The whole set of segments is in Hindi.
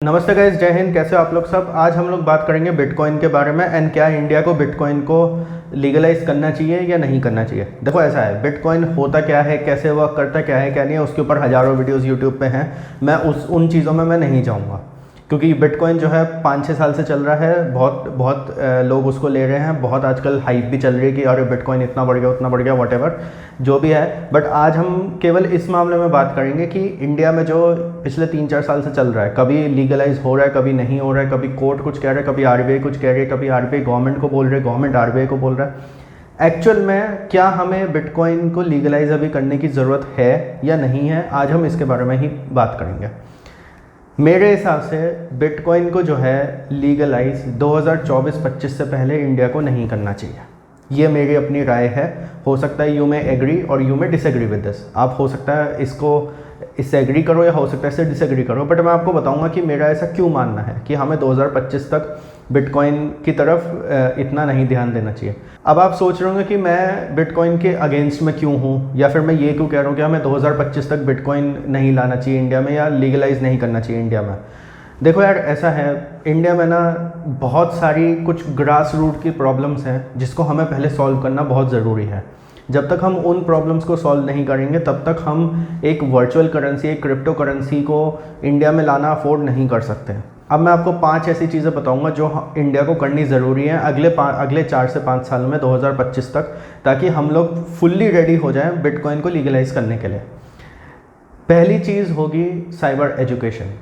नमस्ते गाइस, जय हिंद। कैसे हो आप लोग सब। आज हम लोग बात करेंगे बिटकॉइन के बारे में एंड क्या इंडिया को बिटकॉइन को लीगलाइज करना चाहिए या नहीं करना चाहिए। देखो ऐसा है, बिटकॉइन होता क्या है, कैसे वर्क करता क्या है क्या नहीं है, उसके ऊपर हज़ारों वीडियोस यूट्यूब पे हैं। मैं उन चीज़ों में मैं नहीं जाऊँगा क्योंकि बिटकॉइन जो है 5-6 साल से चल रहा है। बहुत बहुत लोग उसको ले रहे हैं। बहुत आजकल हाइप भी चल रही है कि अरे बिटकॉइन इतना बढ़ गया उतना बढ़ गया, वॉटेवर जो भी है। बट आज हम केवल इस मामले में बात करेंगे कि इंडिया में जो पिछले 3-4 साल से चल रहा है, कभी लीगलाइज हो रहा है, कभी नहीं हो रहा है, कभी कोर्ट कुछ कह रहा है, कभी आरबीआई कुछ कह रही है, कभी आरबीआई गवर्नमेंट को बोल रहे, गवर्नमेंट आरबीआई को बोल रहा है। एक्चुअल में क्या हमें बिटकॉइन को लीगलाइज अभी करने की ज़रूरत है या नहीं है, आज हम इसके बारे में ही बात करेंगे। मेरे हिसाब से बिटकॉइन को जो है लीगलाइज 2024-25 से पहले इंडिया को नहीं करना चाहिए। ये मेरी अपनी राय है। हो सकता है यू में एग्री और यू में डिसएग्री विद दिस। आप हो सकता है इससे एग्री करो या हो सकता है इससे डिसएग्री करो, बट मैं आपको बताऊंगा कि मेरा ऐसा क्यों मानना है कि हमें 2025 तक बिटकॉइन की तरफ इतना नहीं ध्यान देना चाहिए। अब आप सोच रहे होंगे कि मैं बिटकॉइन के अगेंस्ट में क्यों हूँ, या फिर मैं ये क्यों कह रहा हूँ कि हमें 2025 तक बिटकॉइन नहीं लाना चाहिए इंडिया में या लीगलाइज नहीं करना चाहिए इंडिया में। देखो यार, ऐसा है, इंडिया में ना बहुत सारी कुछ ग्रास रूट की प्रॉब्लम्स हैं जिसको हमें पहले सॉल्व करना बहुत ज़रूरी है। जब तक हम उन प्रॉब्लम्स को सॉल्व नहीं करेंगे तब तक हम एक वर्चुअल करेंसी, एक क्रिप्टो करेंसी को इंडिया में लाना अफोर्ड नहीं कर सकते। अब मैं आपको 5 ऐसी चीज़ें बताऊंगा जो इंडिया को करनी ज़रूरी है अगले 4 से 5 साल में 2025 तक, ताकि हम लोग फुल्ली रेडी हो जाएं बिटकॉइन को लीगलाइज करने के लिए। पहली चीज़ होगी साइबर एजुकेशन।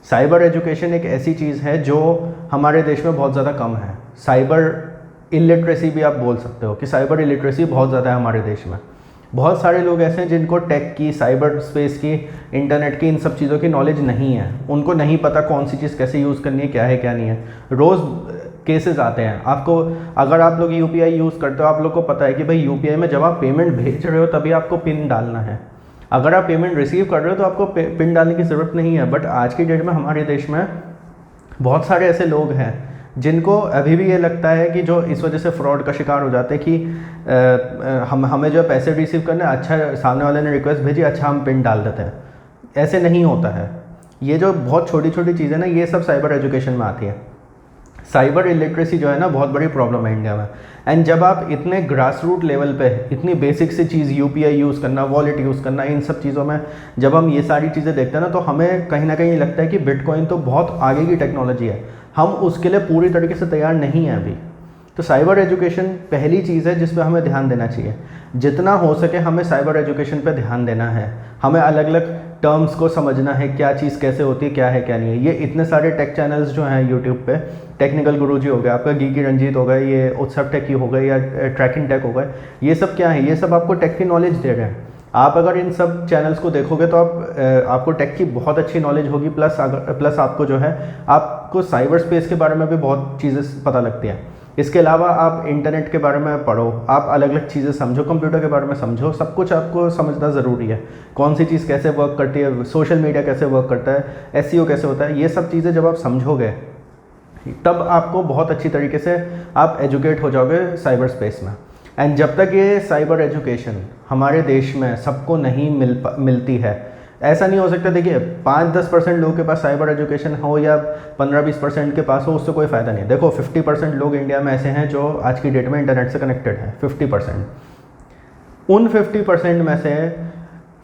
साइबर एजुकेशन एक ऐसी चीज़ है जो हमारे देश में बहुत ज़्यादा कम है। साइबर इलिटरेसी भी आप बोल सकते हो कि साइबर इलिटरेसी बहुत ज़्यादा है हमारे देश में। बहुत सारे लोग ऐसे हैं जिनको टेक की, साइबर स्पेस की, इंटरनेट की, इन सब चीज़ों की नॉलेज नहीं है। उनको नहीं पता कौन सी चीज़ कैसे यूज़ करनी है, क्या है क्या नहीं है। रोज़ केसेस आते हैं आपको। अगर आप लोग यूपीआई यूज़ करते हो, आप लोग को पता है कि भाई यूपीआई में जब आप पेमेंट भेज रहे हो तभी आपको पिन डालना है। अगर आप पेमेंट रिसीव कर रहे हो तो आपको पिन डालने की ज़रूरत नहीं है। बट आज की डेट में हमारे देश में बहुत सारे ऐसे लोग हैं जिनको अभी भी ये लगता है कि जो इस वजह से फ्रॉड का शिकार हो जाते हैं कि हमें जो पैसे रिसीव करने, अच्छा सामने वाले ने रिक्वेस्ट भेजी, अच्छा हम पिन डाल देते हैं। ऐसे नहीं होता है। ये जो बहुत छोटी छोटी चीज़ें ना, ये सब साइबर एजुकेशन में आती है। साइबर इलिटरेसी जो है ना, बहुत बड़ी प्रॉब्लम है इंडिया में। एंड जब आप इतने ग्रास रूट लेवल पे इतनी बेसिक सी चीज़, यूपीआई यूज़ करना, वॉलेट यूज़ करना, इन सब चीज़ों में जब हम ये सारी चीज़ें देखते हैं ना, तो हमें कहीं ना कहीं लगता है कि बिटकॉइन तो बहुत आगे की टेक्नोलॉजी है, हम उसके लिए पूरी तरीके से तैयार नहीं हैं अभी। तो साइबर एजुकेशन पहली चीज़ है जिस पे हमें ध्यान देना चाहिए। जितना हो सके हमें साइबर एजुकेशन पे ध्यान देना है। हमें अलग अलग टर्म्स को समझना है, क्या चीज़ कैसे होती है, क्या है क्या नहीं है। ये इतने सारे टेक चैनल्स जो हैं यूट्यूब पे, टेक्निकल गुरुजी हो गए, आपका गीकी रंजीत हो गए, ये उत्सव टेक ही हो गए, या ट्रैकिंग टेक हो गए, ये सब क्या है, ये सब आपको टेक की नॉलेज दे रहे हैं। आप अगर इन सब चैनल्स को देखोगे तो आपको टेक की बहुत अच्छी नॉलेज होगी। प्लस आपको जो है, आपको साइबर स्पेस के बारे में भी बहुत चीज़ें पता लगती हैं। इसके अलावा आप इंटरनेट के बारे में पढ़ो, आप अलग अलग चीज़ें समझो, कंप्यूटर के बारे में समझो, सब कुछ आपको समझना ज़रूरी है। कौन सी चीज़ कैसे वर्क करती है, सोशल मीडिया कैसे वर्क करता है, एसईओ कैसे होता है, ये सब चीज़ें जब आप समझोगे तब आपको बहुत अच्छी तरीके से आप एजुकेट हो जाओगे साइबर स्पेस में। एंड जब तक ये साइबर एजुकेशन हमारे देश में सबको नहीं मिलती है, ऐसा नहीं हो सकता। देखिए, 5-10% लोगों के पास साइबर एजुकेशन हो या 15-20% के पास हो, उससे कोई फ़ायदा नहीं है। देखो 50% लोग इंडिया में ऐसे हैं जो आज की डेट में इंटरनेट से कनेक्टेड है। 50%। उन 50% में से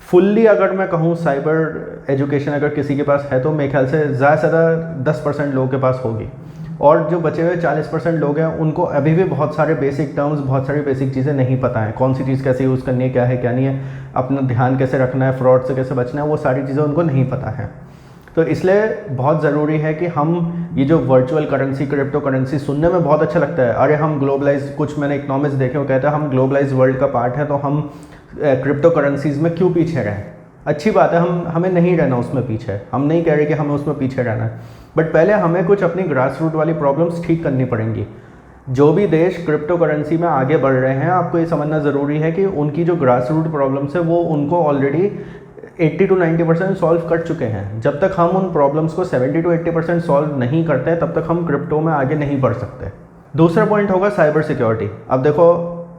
फुल्ली अगर मैं कहूँ साइबर एजुकेशन अगर किसी के पास है तो मेरे ख्याल से ज़्यादा से ज़्यादा 10% लोगों के पास होगी। और जो बचे हुए 40% लोग हैं उनको अभी भी बहुत सारे बेसिक टर्म्स, बहुत सारी बेसिक चीज़ें नहीं पता हैं। कौन सी चीज़ कैसे यूज़ करनी है, क्या है क्या नहीं है, अपना ध्यान कैसे रखना है, फ्रॉड से कैसे बचना है, वो सारी चीज़ें उनको नहीं पता है। तो इसलिए बहुत ज़रूरी है कि हम ये जो वर्चुअल करेंसी, क्रिप्टो करेंसी, सुनने में बहुत अच्छा लगता है। अरे हम ग्लोबलाइज, कुछ मैंने इकोनॉमिक्स देखे, वो कहते हैं हम ग्लोबलाइज वर्ल्ड का पार्ट है तो हम क्रिप्टो करेंसीज़ में क्यों पीछे रहें। अच्छी बात है, हमें नहीं रहना उसमें पीछे, हम नहीं कह रहे कि हमें उसमें पीछे रहना है। बट पहले हमें कुछ अपनी ग्रास रूट वाली प्रॉब्लम्स ठीक करनी पड़ेंगी। जो भी देश क्रिप्टो करेंसी में आगे बढ़ रहे हैं, आपको ये समझना ज़रूरी है कि उनकी जो ग्रास रूट प्रॉब्लम्स है वो उनको ऑलरेडी 80-90% सॉल्व कर चुके हैं। जब तक हम उन प्रॉब्लम्स को 70-80% सॉल्व नहीं करते हैं तब तक हम क्रिप्टो में आगे नहीं बढ़ सकते। दूसरा पॉइंट होगा साइबर सिक्योरिटी। अब देखो,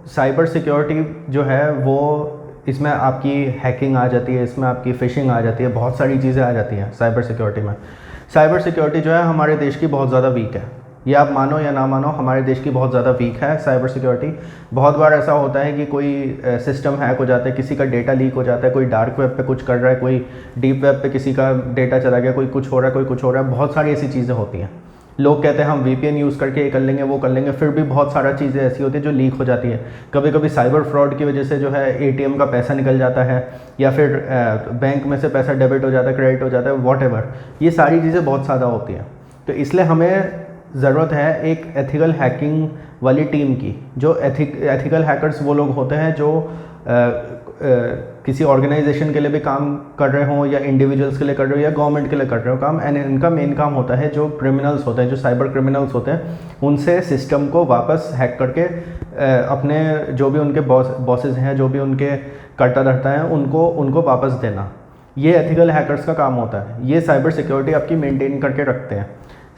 साइबर सिक्योरिटी जो है वो, इसमें आपकी हैकिंग आ जाती है, इसमें आपकी फिशिंग आ जाती है, बहुत सारी चीज़ें आ जाती हैं साइबर सिक्योरिटी में। साइबर सिक्योरिटी जो है हमारे देश की बहुत ज़्यादा वीक है, ये आप मानो या ना मानो, हमारे देश की बहुत ज़्यादा वीक है साइबर सिक्योरिटी। बहुत बार ऐसा होता है कि कोई सिस्टम हैक हो जाता है, किसी का डेटा लीक हो जाता है, कोई डार्क वेब पे कुछ कर रहा है, कोई डीप वेब पे किसी का डेटा चला गया, कोई कुछ हो रहा है, कोई कुछ हो रहा है, बहुत सारी ऐसी चीज़ें होती हैं। लोग कहते हैं हम VPN यूज़ करके ये कर लेंगे, वो कर लेंगे, फिर भी बहुत सारा चीज़ें ऐसी होती है जो लीक हो जाती है। कभी कभी साइबर फ्रॉड की वजह से जो है ATM का पैसा निकल जाता है, या फिर बैंक में से पैसा डेबिट हो जाता है, क्रेडिट हो जाता है, वॉटएवर। ये सारी चीज़ें बहुत ज़्यादा होती हैं। तो इसलिए हमें ज़रूरत है एक एथिकल हैकिंग वाली टीम की। जो एथिकल हैकर्स वो लोग होते हैं जो किसी ऑर्गेनाइजेशन के लिए भी काम कर रहे हों, या इंडिविजुअल्स के लिए कर रहे हो, या गवर्नमेंट के लिए कर रहे हो काम। एंड इनका मेन काम होता है जो क्रिमिनल्स होते हैं, जो साइबर क्रिमिनल्स होते हैं, उनसे सिस्टम को वापस हैक करके अपने जो भी उनके बॉसेस हैं, जो भी उनके कर्ता धर्ता हैं, उनको वापस देना। ये एथिकल हैकर्स का काम होता है। ये साइबर सिक्योरिटी आपकी मेंटेन करके रखते हैं।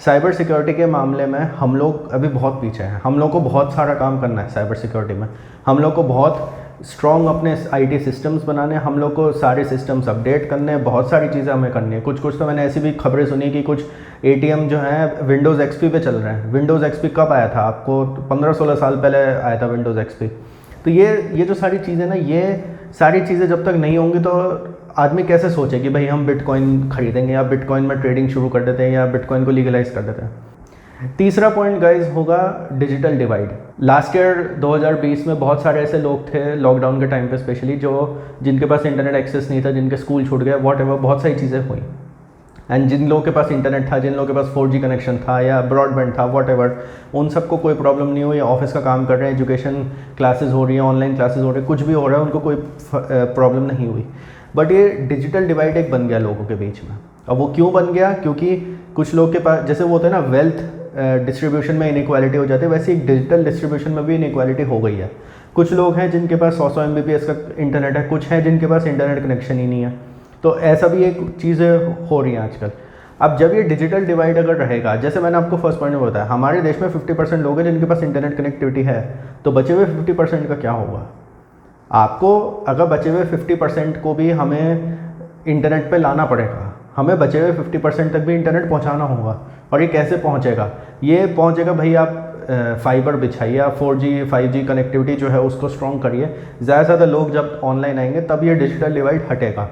साइबर सिक्योरिटी के मामले में हम लोग अभी बहुत पीछे हैं। हम लोग को बहुत सारा काम करना है साइबर सिक्योरिटी में। हम लोग को बहुत स्ट्रॉन्ग अपने IT सिस्टम्स बनाने हैं, हम लोग को सारे सिस्टम्स अपडेट करने हैं, बहुत सारी चीज़ें हमें करनी है। कुछ तो मैंने ऐसी भी खबरें सुनी कि कुछ ATM जो हैं विंडोज़ XP पे चल रहे हैं। विंडोज़ XP कब आया था? आपको 15-16 साल पहले आया था विंडोज़ XP। तो ये जो सारी चीज़ें ना, ये सारी चीज़ें जब तक नहीं होंगी तो आदमी कैसे सोचे कि भाई हम बिटकॉइन खरीदेंगे, या बिटकॉइन में ट्रेडिंग शुरू कर देते हैं, या बिटकॉइन को लीगलाइज कर देते हैं। तीसरा पॉइंट गाइज होगा डिजिटल डिवाइड। लास्ट ईयर 2020 में बहुत सारे ऐसे लोग थे लॉकडाउन के टाइम पे स्पेशली, जिनके पास इंटरनेट एक्सेस नहीं था, जिनके स्कूल छूट गए, वॉटएवर, बहुत सारी चीज़ें हुई। एंड जिन लोगों के पास इंटरनेट था, जिन लोगों के पास 4G कनेक्शन था या ब्रॉडबैंड था, वॉटएवर, उन सबको कोई प्रॉब्लम नहीं हुई। ऑफिस का काम कर रहे हैं, एजुकेशन क्लासेस हो रही हैं, ऑनलाइन क्लासेस हो रही हैं, कुछ भी हो रहा है, उनको कोई प्रॉब्लम नहीं हुई। बट ये डिजिटल डिवाइड एक बन गया लोगों के बीच में। अब वो क्यों बन गया? क्योंकि कुछ लोग के पास, जैसे वो होता है ना, वेल्थ डिस्ट्रीब्यूशन में इनइक्वालिटी हो जाती है, वैसे एक डिजिटल डिस्ट्रीब्यूशन में भी इनइक्वालिटी हो गई है। कुछ लोग हैं जिनके पास 100 MBPS का इंटरनेट है, कुछ हैं जिनके पास इंटरनेट कनेक्शन ही नहीं है। तो ऐसा भी एक चीज़ें हो रही हैं आजकल। अब जब ये डिजिटल डिवाइड अगर रहेगा, जैसे मैंने आपको फर्स्ट पॉइंट में बताया, हमारे देश में 50% लोग हैं जिनके पास इंटरनेट कनेक्टिविटी है, तो बचे हुए 50% का क्या होगा? आपको अगर बचे हुए 50% को भी हमें इंटरनेट पे लाना पड़ेगा, हमें बचे हुए 50% तक भी इंटरनेट पहुंचाना होगा। और ये कैसे पहुंचेगा? ये पहुंचेगा भाई, आप फाइबर बिछाइए, आप 4G 5G कनेक्टिविटी जो है उसको स्ट्रॉन्ग करिए। ज़्यादा से ज़्यादा लोग जब ऑनलाइन आएंगे तब ये डिजिटल डिवाइड हटेगा।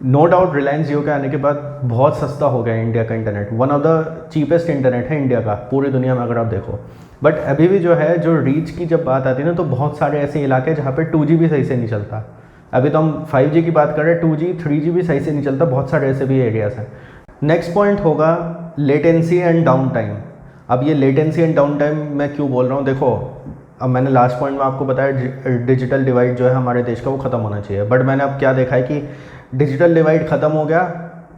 नो डाउट रिलायंस जियो के आने के बाद बहुत सस्ता हो गया इंडिया का internet. One of the cheapest internet है इंडिया का पूरी दुनिया में अगर आप देखो। बट अभी भी जो है, जो रीच की जब बात आती है ना, तो बहुत सारे ऐसे इलाके हैं जहाँ पे 2G भी सही से नहीं चलता। अभी तो हम 5G की बात कर रहे हैं, 2G 3G भी सही से नहीं चलता, बहुत सारे ऐसे भी एरियाज़ हैं। नेक्स्ट पॉइंट होगा लेटेंसी एंड डाउन टाइम। अब ये लेटेंसी एंड डाउन टाइम मैं क्यों बोल रहा हूँ? देखो, अब मैंने लास्ट पॉइंट में आपको बताया डिजिटल डिवाइड जो है हमारे देश का वो ख़त्म होना चाहिए। बट मैंने अब क्या देखा है कि डिजिटल डिवाइड ख़त्म हो गया,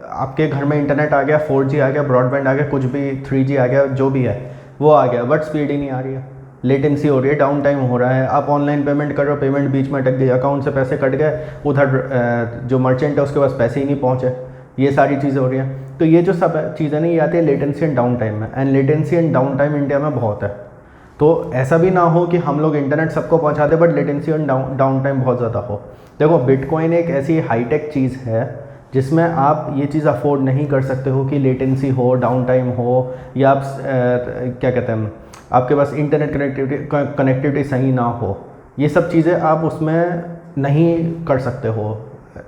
आपके घर में इंटरनेट आ गया, 4G आ गया, ब्रॉडबैंड आ गया, कुछ भी 3G आ गया, जो भी है वो आ गया, बट स्पीड ही नहीं आ रही है, लेटेंसी हो रही है, डाउन टाइम हो रहा है। आप ऑनलाइन पेमेंट कर रहे हो, पेमेंट बीच में अटक गई, अकाउंट से पैसे कट गए, उधर जो मर्चेंट है उसके पास पैसे ही नहीं पहुँचे, ये सारी चीज़ें हो रही हैं। तो ये जो सब चीज़ें नहीं आती है लेटेंसी एंड डाउन टाइम में, and latency and down time India में बहुत है। तो ऐसा भी ना हो कि हम लोग इंटरनेट सबको पहुंचा दें but latency and down time बहुत ज़्यादा हो। देखो, बिटकॉइन एक ऐसी हाईटेक चीज़ है जिसमें आप ये चीज़ अफोर्ड नहीं कर सकते हो कि लेटेंसी हो, डाउन टाइम हो, या आप क्या कहते हैं, आपके पास इंटरनेट कनेक्टिविटी सही ना हो। ये सब चीज़ें आप उसमें नहीं कर सकते हो।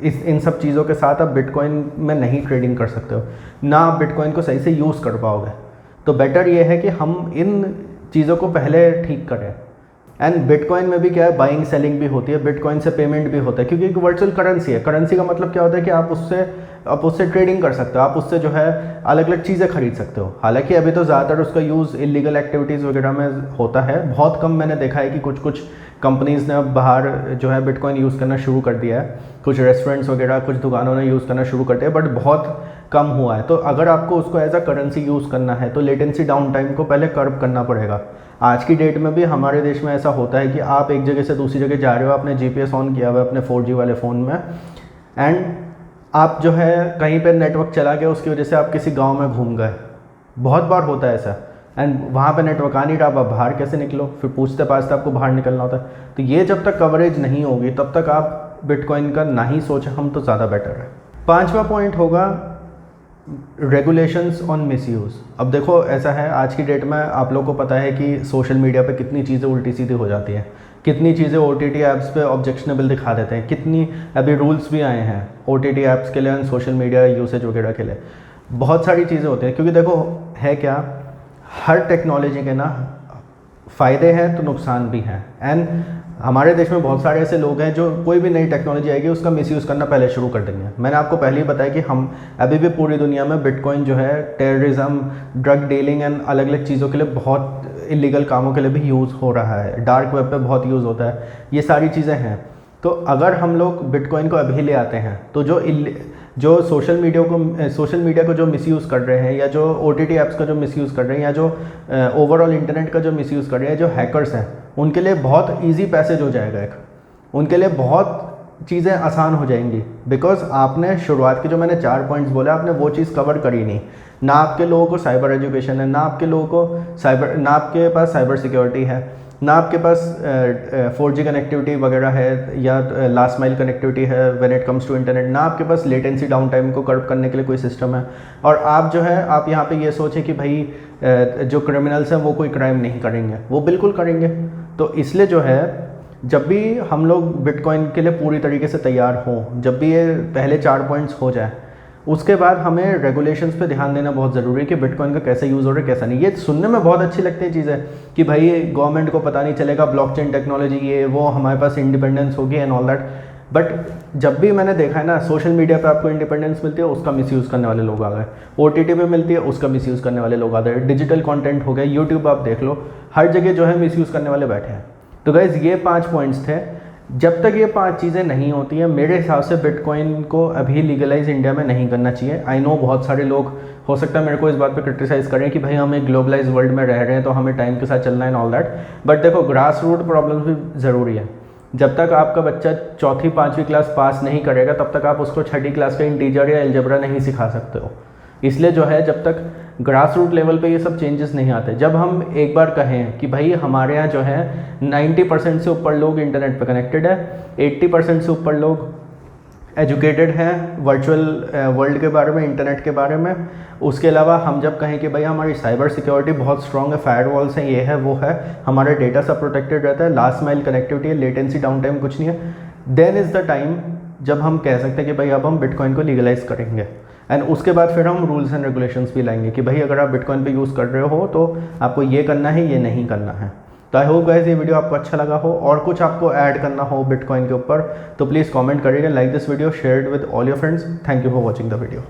इन सब चीज़ों के साथ आप बिटकॉइन में नहीं ट्रेडिंग कर सकते हो, ना आप बिटकॉइन को सही से यूज़ कर पाओगे। तो बेटर ये है कि हम इन चीज़ों को पहले ठीक करें। एंड बिटकॉइन में भी क्या है, बाइंग सेलिंग भी होती है, बिटकॉइन से पेमेंट भी होता है, क्योंकि एक वर्चुअल करेंसी है। करेंसी का मतलब क्या होता है कि आप उससे ट्रेडिंग कर सकते हो, आप उससे जो है अलग अलग चीज़ें खरीद सकते हो। हालांकि अभी तो ज़्यादातर उसका यूज़ इलीगल एक्टिविटीज़ वगैरह में होता है, बहुत कम मैंने देखा है कि कुछ कंपनीज़ ने अब बाहर जो है बिटकॉइन यूज़ करना शुरू कर दिया है, कुछ रेस्टोरेंट्स वगैरह, कुछ दुकानों ने यूज़ करना शुरू कर दिया, बट बहुत कम हुआ है। तो अगर आपको उसको एज अ करेंसी यूज़ करना है तो लेटेंसी डाउन टाइम को पहले कर्व करना पड़ेगा। आज की डेट में भी हमारे देश में ऐसा होता है कि आप एक जगह से दूसरी जगह जा रहे हो, आपने GPS ऑन किया हुआ है अपने 4G वाले फ़ोन में, एंड आप जो है कहीं पर नेटवर्क चला गया, उसकी वजह से आप किसी गांव में घूम गए। बहुत बार होता है ऐसा, एंड वहाँ पे नेटवर्क आ नहीं रहा, आप बाहर कैसे निकलो, फिर पूछते पाछते आपको बाहर निकलना होता है। तो ये जब तक कवरेज नहीं होगी तब तक आप बिटकॉइन का ना ही सोचें हम, तो ज़्यादा बेटर है। 5वां पॉइंट होगा रेगुलेशंस ऑन मिसयूज़। अब देखो ऐसा है, आज की डेट में आप लोगों को पता है कि सोशल मीडिया पे कितनी चीज़ें उल्टी सीधी हो जाती हैं, कितनी चीज़ें OTT ऐप्स पे ऑब्जेक्शनेबल दिखा देते हैं, कितनी अभी रूल्स भी आए हैं OTT ऐप्स के लिए और सोशल मीडिया यूसेज वगैरह के लिए। बहुत सारी चीज़ें होती हैं, क्योंकि देखो है क्या, हर टेक्नोलॉजी के ना फ़ायदे हैं तो नुकसान भी हैं। एंड हमारे देश में बहुत सारे ऐसे लोग हैं जो कोई भी नई टेक्नोलॉजी आएगी उसका मिसयूज़ करना पहले शुरू कर देंगे। मैंने आपको पहले ही बताया कि हम अभी भी पूरी दुनिया में बिटकॉइन जो है टेररिज्म, ड्रग डीलिंग एंड अलग अलग चीज़ों के लिए, बहुत इलीगल कामों के लिए भी यूज़ हो रहा है, डार्क वेब पे बहुत यूज़ होता है, ये सारी चीज़ें हैं। तो अगर हम लोग बिटकॉइन को अभी ले आते हैं तो जो सोशल मीडिया को जो मिसयूज़ कर रहे हैं, या जो OTT ऐप्स का जो मिसयूज़ कर रहे हैं, या जो ओवरऑल इंटरनेट का जो मिसयूज़ कर रहे हैं, जो हैकर्स हैं, उनके लिए बहुत ईजी पैसेज हो जाएगा एक, उनके लिए बहुत चीज़ें आसान हो जाएंगी। बिकॉज आपने शुरुआत के जो मैंने 4 पॉइंट्स बोले, आपने वो चीज़ कवर करी नहीं। ना आपके लोगों को साइबर एजुकेशन है, ना आपके पास साइबर सिक्योरिटी है, ना आपके पास 4G कनेक्टिविटी वगैरह है, या लास्ट माइल कनेक्टिविटी है when it comes to internet, ना आपके पास लेटेंसी डाउन टाइम को कर्व करने के लिए कोई सिस्टम है। और आप जो है, आप यहाँ पे ये सोचें कि भाई जो क्रिमिनल्स हैं वो कोई क्राइम नहीं करेंगे, वो बिल्कुल करेंगे। तो इसलिए जो है, जब भी हम लोग बिटकॉइन के लिए पूरी तरीके से तैयार हों, जब भी ये पहले 4 पॉइंट्स हो जाए, उसके बाद हमें रेगुलेशंस पे ध्यान देना बहुत ज़रूरी है कि बिटकॉइन का कैसे यूज़ हो रहा है, कैसा नहीं। ये सुनने में बहुत अच्छी लगती है चीज़ें कि भाई गवर्नमेंट को पता नहीं चलेगा, ब्लॉकचेन टेक्नोलॉजी ये वो, हमारे पास इंडिपेंडेंस होगी एंड ऑल दैट। बट जब भी मैंने देखा है ना, सोशल मीडिया पे आपको इंडिपेंडेंस मिलती है, उसका मिसयूज़ करने वाले लोग आ गए। OTT पे मिलती है, उसका मिसयूज़ करने वाले लोग आ गए। डिजिटल कंटेंट हो गया, यूट्यूब आप देख लो, हर जगह जो है मिसयूज़ करने वाले बैठे हैं। तो गाइज़ ये 5 पॉइंट्स थे। जब तक ये 5 चीज़ें नहीं होती हैं, मेरे हिसाब से बिटकॉइन को अभी लीगलाइज इंडिया में नहीं करना चाहिए। आई नो बहुत सारे लोग हो सकता है मेरे को इस बात पे क्रिटिसाइज़ करें कि भाई हम एक ग्लोबलाइज वर्ल्ड में रह रहे हैं तो हमें टाइम के साथ चलना है एंड ऑल दैट। बट देखो, ग्रास रूट प्रॉब्लम्स भी ज़रूरी है। जब तक आपका बच्चा 4वीं 5वीं क्लास पास नहीं करेगा, तब तक आप उसको 6ठी क्लास का इंटीजर या अलजेब्रा नहीं सिखा सकते हो। इसलिए जो है, जब तक ग्रास रूट लेवल पे ये सब चेंजेस नहीं आते, जब हम एक बार कहें कि भाई हमारे यहाँ जो है 90% से ऊपर लोग इंटरनेट पे कनेक्टेड है, 80% से ऊपर लोग एजुकेटेड हैं वर्चुअल वर्ल्ड के बारे में, इंटरनेट के बारे में, उसके अलावा हम जब कहें कि भाई हमारी साइबर सिक्योरिटी बहुत स्ट्रॉन्ग है, फायरवॉल्स हैं, ये है वो है, हमारा डेटा सब प्रोटेक्टेड रहता है, लास्ट माइल कनेक्टिविटी है, लेटेंसी डाउन टाइम कुछ नहीं है, देन इज़ द टाइम जब हम कह सकते हैं कि भाई अब हम बिटकॉइन को लीगलाइज करेंगे। एंड उसके बाद फिर हम रूल्स एंड रेगुलेशंस भी लाएंगे कि भाई अगर आप बिटकॉइन पे यूज़ कर रहे हो तो आपको ये करना है, ये नहीं करना है। तो आई होप गाइस ये वीडियो आपको अच्छा लगा हो, और कुछ आपको ऐड करना हो बिटकॉइन के ऊपर तो प्लीज़ कमेंट करिएगा, like this video, share it with all your friends. Thank you for watching the video.